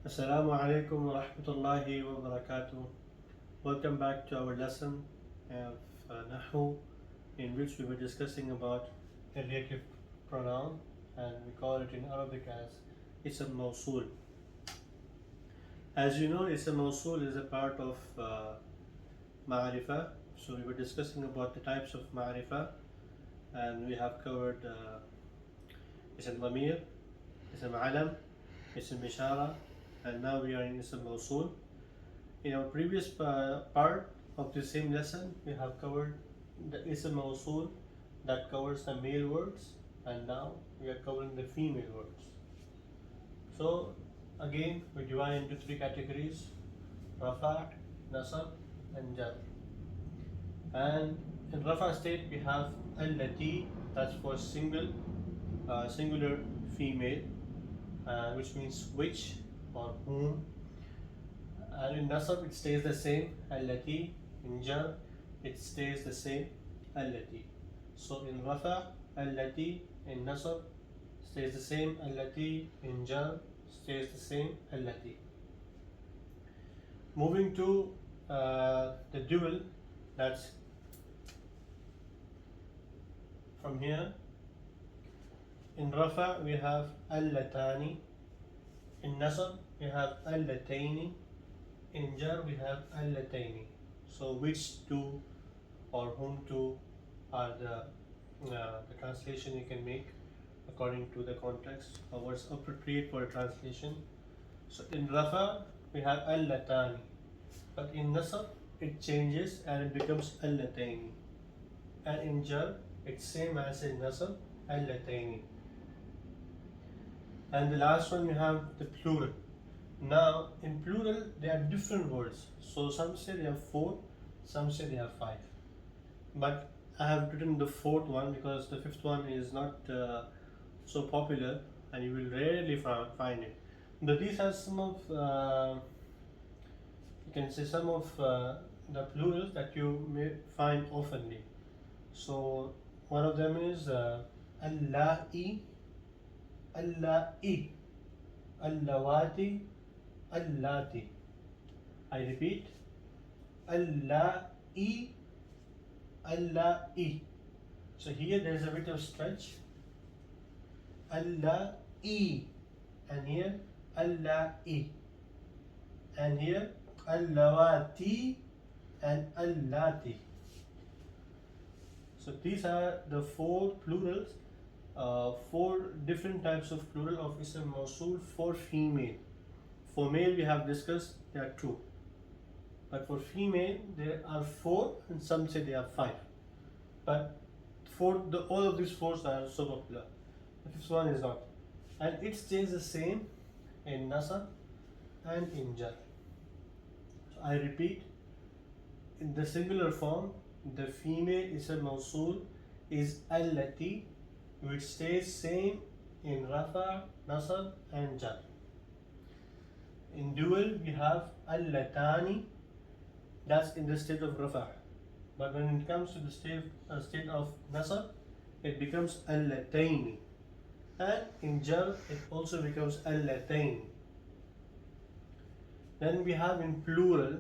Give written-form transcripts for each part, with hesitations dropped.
Assalamu alaikum wa rahmatullahi wa barakatuh. Welcome back to our lesson of Nahw, in which we were discussing about a relative pronoun, and we call it in Arabic as Ism Mawsool. As you know, Ism Mawsool is a part of marifa. So we were discussing about the types of marifa, and we have covered Ism Dhamir, Ism Alam, Ism Ishara, and now we are in Ism Mawsool. In our previous part of the same lesson, we have covered the Ism Mawsool that covers the male words, and now we are covering the female words. So again, we divide into three categories: Rafa, Nasab, and Jar. And in Rafa state, we have Allati, that's for singular female, which means which or whom. And in Nasab it stays the same, Allati. In Jar it stays the same, Allati. So in Rafa, Allati. In Nasab stays the same, Allati. In Jar stays the same, Allati. Moving to the dual, that's from here. In Rafa we have Allatani. In Nasab we have Allataini. In Jar we have Allataini. So which two or whom two are the translation you can make according to the context or what's appropriate for a translation. So in Rafa we have Allatani, but in Nasab it changes and it becomes Allataini, and in Jar it's same as in Nasab, Allataini. And the last one we have the plural. Now in plural there are different words. So some say they have 4, some say they have 5. But I have written the 4th one because the 5th one is not so popular and you will rarely find it. But these are some of you can say some of the plurals that you may find oftenly. So one of them is Allahi, Allahi, Allawati, Allati. I repeat, Allahi, Allahi. So here there is a bit of stretch. Allahi, and here Allahi, and here Allawati and Allati. So these are the 4 plurals, 4 different types of plural of Ism Mawsool for female. For male we have discussed there are 2, but for female there are 4 and some say there are 5. But all of these 4s are so popular. The 5th one is not, and it stays the same in Nasab and in Jar. So I repeat, in the singular form, the female Ism Mawsool is Allati, which stays same in Rafa, Nasab and Jar. In dual we have Allatani, that's in the state of Rafa. But when it comes to the state of Nasab, it becomes Allataini. And in Jar it also becomes Allataini. Then we have in plural,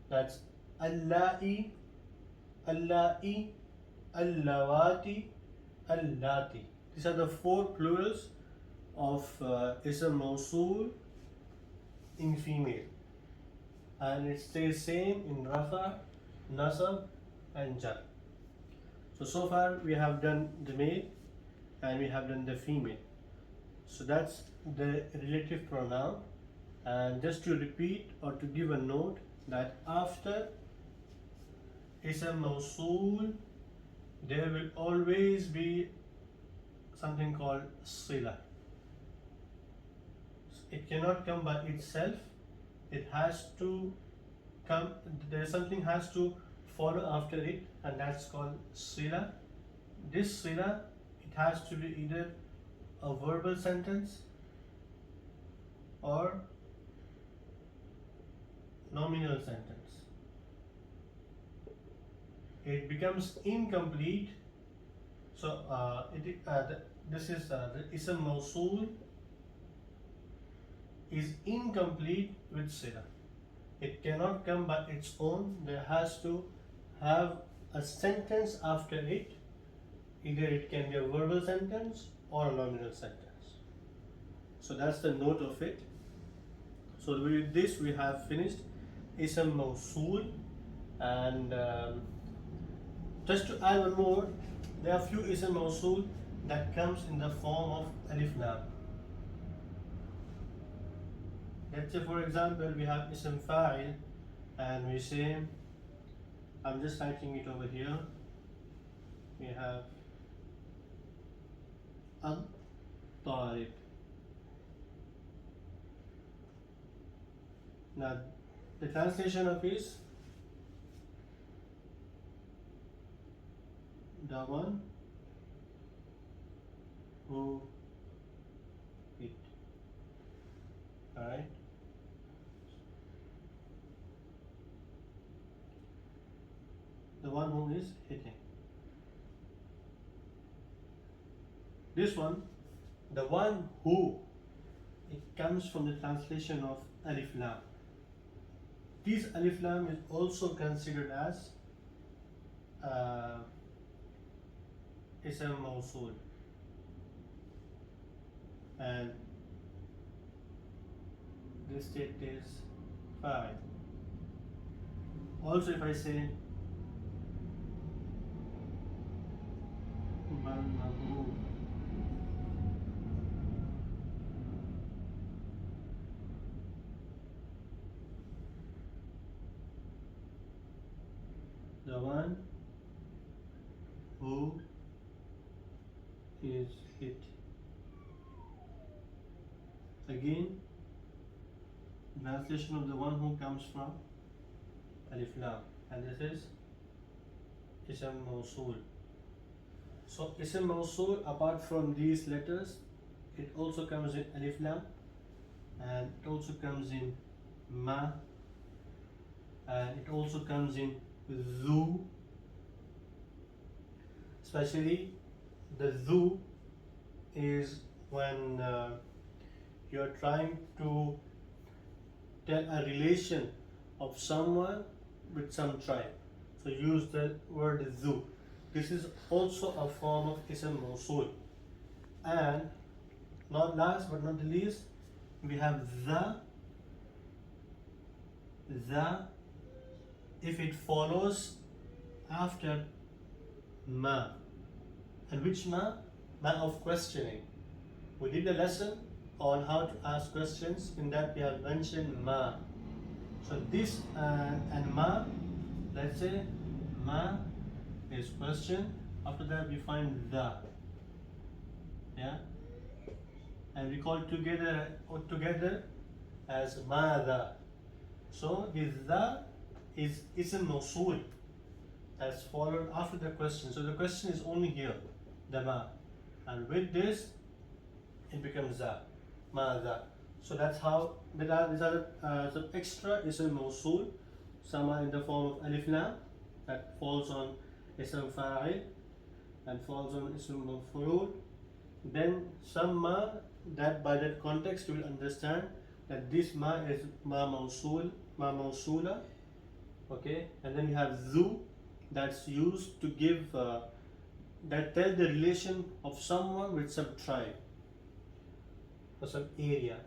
that's Allahi, Allahi, Allawati, Allati. These are the 4 plurals of Ism Mawsool in female, and it stays same in Rafa, Nasab and Jar. So far we have done the male and we have done the female. So that's the relative pronoun. And just to repeat or to give a note, that after Ism Mawsool there will always be something called Sila. It cannot come by itself. It has to come, something has to follow after it, and that's called Sila. This Sila, it has to be either a verbal sentence or nominal sentence. It becomes incomplete. So this is the Ism Mawsool is incomplete with Sila. It cannot come by its own. There has to have a sentence after it. Either it can be a verbal sentence or a nominal sentence. So that's the note of it. So with this we have finished Ism Mawsool, and just to add one more, there are few Ism Mawsool that comes in the form of Alif Lam. Let's say for example we have Ism Fa'il and we say, I'm just writing it over here, we have Al-Tarib. Now the translation of is the one who hit. Alright. The one who is hitting. This one, the one who, it comes from the translation of Alif Lam. This Alif Lam is also considered as Ism Mawsool, and this state is Fa'il. Also if I say Nahw, the one who is hit. Again, translation of the one who comes from Alif Lam, and this is Ism Mawsool. So Ism Mawsool, apart from these letters, it also comes in Alif Lam, and it also comes in Ma, and it also comes in Zu. Especially the Zu is when you are trying to tell a relation of someone with some tribe. So use the word Zu. This is also a form of Ism Mawsool. And not last but not the least, we have the. If it follows after Ma. And which Ma? Ma of questioning. We did a lesson on how to ask questions. In that we have mentioned Ma. So this and Ma, let's say Ma is question. After that we find the. Yeah? And we call together as Mada. So this the is Ism Mawsool, that's followed after the question. So the question is only here, the Ma, and with this it becomes the, Mada. So that's how these are some extra Ism Mawsool. Some are in the form of Alif Lam, that falls on Ism Fa'il and falls on Ism Maf'ul. Then some Ma, that by that context you will understand that this Ma is Ma Mawsool, Ma Mawsoola. Okay, and then you have Zu, that's used to give that tell the relation of someone with some tribe or some area.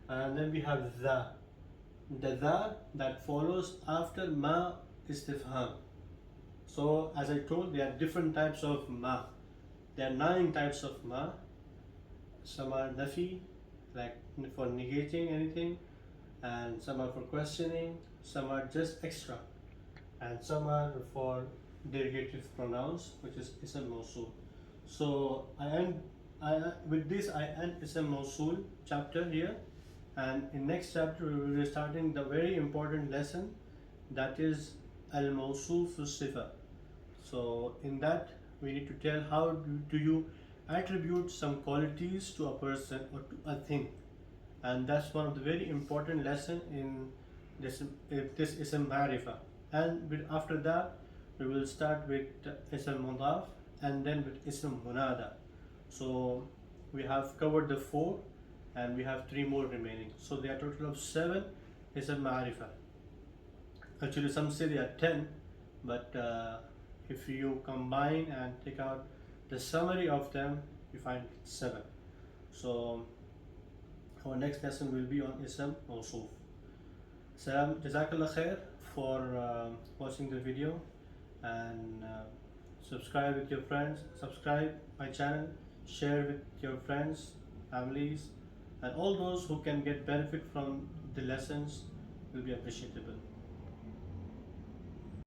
And then we have the that follows after Ma Istifham. So as I told, there are different types of Ma. There are 9 types of Ma. Some are Nafi, like for negating anything, and some are for questioning, some are just extra, and some are for derogative pronouns, which is Ism Mawsool. So with this I end Ism Mawsool chapter here, and in next chapter we will be starting the very important lesson, that is Al Mawsool fi Sifa. So in that we need to tell how do you attribute some qualities to a person or to a thing, and that's one of the very important lesson in this Ism Marifa. And after that we will start with Ism Mudaf and then with Ism Munada. So we have covered the 4, and we have 3 more remaining. So there are a total of 7 is a marifa. Actually, some say there are 10, but if you combine and take out the summary of them, you find 7. So our next lesson will be on ism mawsoof. So jazakallah khair for watching the video, and subscribe with your friends, subscribe my channel, share with your friends, families, and all those who can get benefit from the lessons will be appreciable.